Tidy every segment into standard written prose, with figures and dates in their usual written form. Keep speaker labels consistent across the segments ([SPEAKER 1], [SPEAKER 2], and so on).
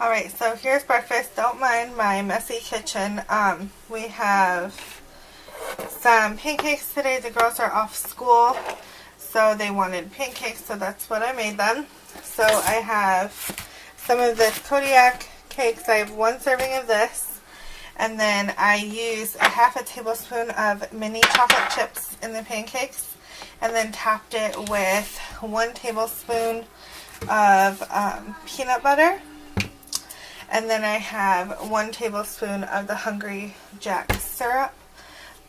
[SPEAKER 1] Alright, so here's breakfast. Don't mind my messy kitchen. We have some pancakes today. The girls are off school, so they wanted pancakes, so that's what I made them. So I have some of this Kodiak cakes. I have one serving of this, and then I use a half a tablespoon of mini chocolate chips in the pancakes, and then topped it with 1 tablespoon of peanut butter. And then I have 1 tablespoon of the Hungry Jack syrup.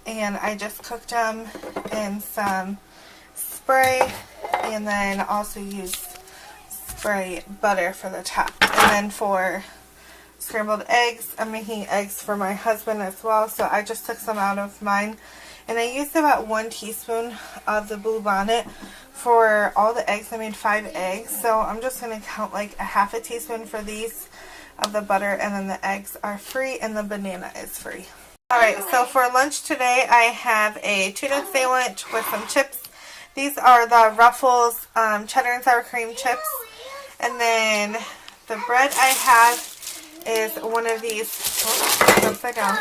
[SPEAKER 1] And I just cooked them in some spray. And then also used spray butter for the top. And then for scrambled eggs, I'm making eggs for my husband as well. So I just took some out of mine. And I used about 1 teaspoon of the Blue Bonnet for all the eggs. I made 5 eggs. So I'm just going to count like a half a teaspoon for these of the butter, and then the eggs are free and the banana is free. Alright, so for lunch today I have a tuna sandwich with some chips. These are the Ruffles cheddar and sour cream chips. And then the bread I have is one of these, upside down,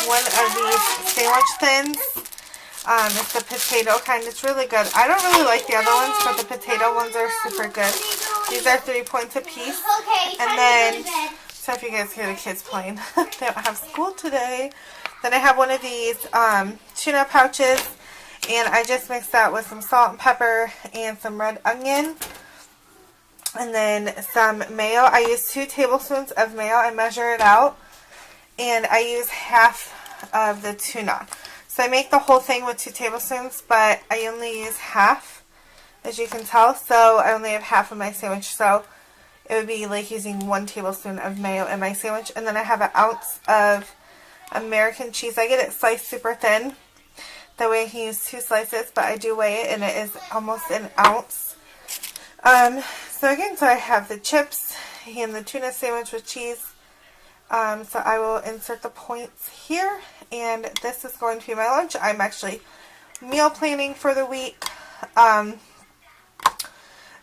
[SPEAKER 1] one of these sandwich thins. It's the potato kind. It's really good. I don't really like the other ones, but the potato ones are super good. These are 3 points a piece. And then, so if you guys hear the kids playing, they don't have school today. Then I have one of these tuna pouches, and I just mixed that with some salt and pepper and some red onion. And then some mayo. I use 2 tablespoons of mayo. I measure it out, and I use half of the tuna. So I make the whole thing with 2 tablespoons, but I only use half, as you can tell. So I only have half of my sandwich. So it would be like using 1 tablespoon of mayo in my sandwich. And then I have an ounce of American cheese. I get it sliced super thin. That way I can use 2 slices, but I do weigh it, and it is almost an ounce. So again, so I have the chips and the tuna sandwich with cheese. So I will insert the points here, and this is going to be my lunch. I'm actually meal planning for the week.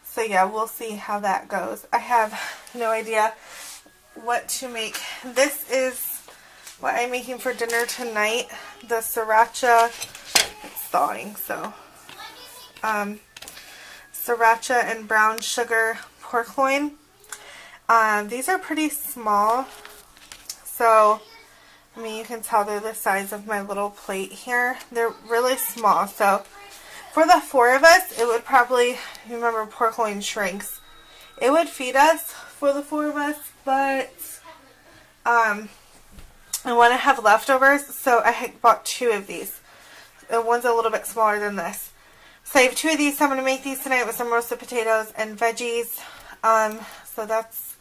[SPEAKER 1] So yeah, we'll see how that goes. I have no idea what to make. This is what I'm making for dinner tonight. The sriracha, it's thawing, so sriracha and brown sugar pork loin. These are pretty small. So, I mean, you can tell they're the size of my little plate here. They're really small. So, for the 4 of us, it would probably, remember pork loin shrinks, it would feed us for the 4 of us, but I want to have leftovers, so I bought 2 of these. One's a little bit smaller than this. So I have 2 of these, so I'm going to make these tonight with some roasted potatoes and veggies. So that's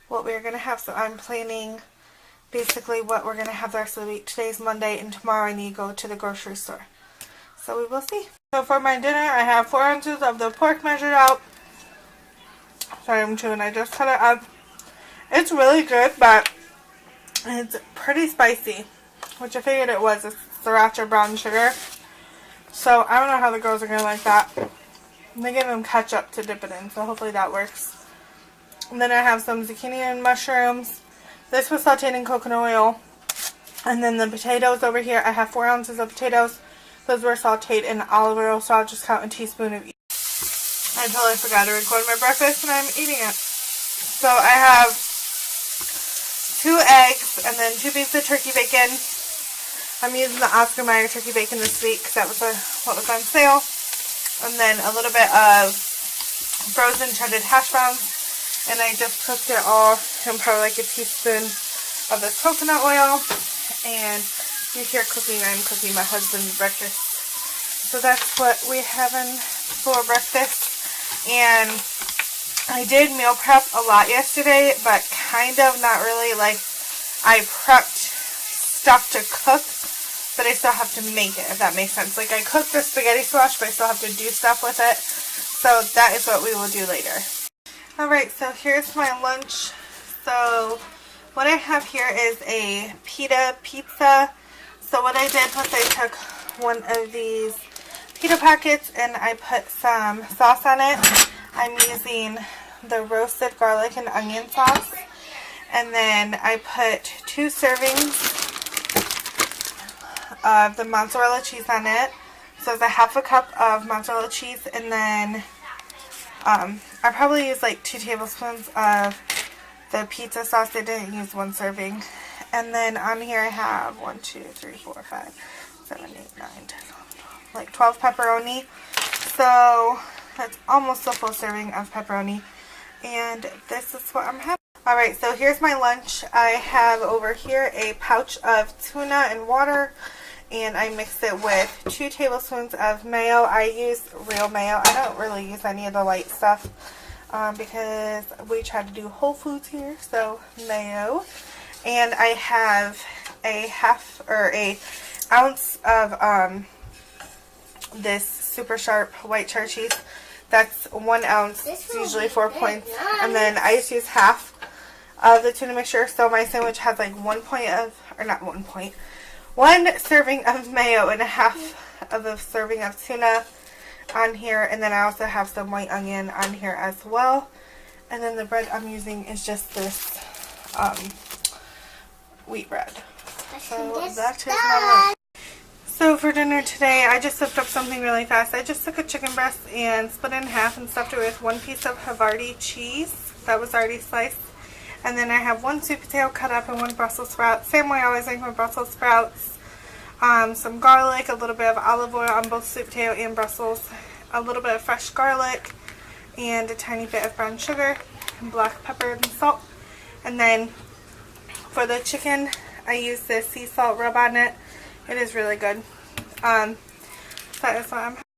[SPEAKER 1] what we're going to have. So I'm planning basically what we're going to have the rest of the week. Today's Monday, and tomorrow I need to go to the grocery store. So we will see. So for my dinner, I have 4 ounces of the pork measured out. Sorry, I'm chewing. I just cut it up. It's really good, but it's pretty spicy, which I figured it was. It's sriracha brown sugar. So I don't know how the girls are going to like that. I'm going to give them ketchup to dip it in, so hopefully that works. And then I have some zucchini and mushrooms. This was sauteed in coconut oil. And then the potatoes over here, I have 4 ounces of potatoes. Those were sauteed in olive oil, so I'll just count a teaspoon of each. I totally forgot to record my breakfast, and I'm eating it. So I have 2 eggs and then 2 pieces of turkey bacon. I'm using the Oscar Mayer turkey bacon this week because that was what was on sale. And then a little bit of frozen shredded hash browns. And I just cooked it all in probably like a teaspoon of this coconut oil. And you hear cooking, I'm cooking my husband's breakfast. So that's what we're having for breakfast. And I did meal prep a lot yesterday, but kind of not really. Like, I prepped stuff to cook, but I still have to make it, if that makes sense. Like, I cooked the spaghetti squash, but I still have to do stuff with it. So that is what we will do later. Alright, so here's my lunch. So what I have here is a pita pizza. So what I did was I took one of these pita packets and I put some sauce on it. I'm using the roasted garlic and onion sauce. And then I put 2 servings of the mozzarella cheese on it. So it's a half a cup of mozzarella cheese, and then I probably used like 2 tablespoons of the pizza sauce. I didn't use 1 serving. And then on here I have 1, 2, 3, 4, 5, 7, 8, 9, 10, like 12 pepperoni. So that's almost a full serving of pepperoni. And this is what I'm having. Alright, so here's my lunch. I have over here a pouch of tuna and water, and I mixed it with 2 tablespoons of mayo. I use real mayo. I don't really use any of the light stuff because we try to do whole foods here, so mayo. And I have a ounce of this super sharp white cheddar cheese. That's 1 ounce. It's usually 4 points. And then I just use half of the tuna mixture, so my sandwich has like 1 point of, or not 1 point, 1 serving of mayo and a half of a serving of tuna on here. And then I also have some white onion on here as well. And then the bread I'm using is just this wheat bread. So that is my lunch. So for dinner today, I just whipped up something really fast. I just took a chicken breast and split it in half and stuffed it with 1 piece of Havarti cheese that was already sliced. And then I have 1 sweet potato cut up and 1 Brussels sprout. Same way I always make my Brussels sprouts. Some garlic, a little bit of olive oil on both sweet potato and Brussels, a little bit of fresh garlic, and a tiny bit of brown sugar, and black pepper and salt. And then for the chicken, I use this sea salt rub on it. It is really good. That is what I'm having.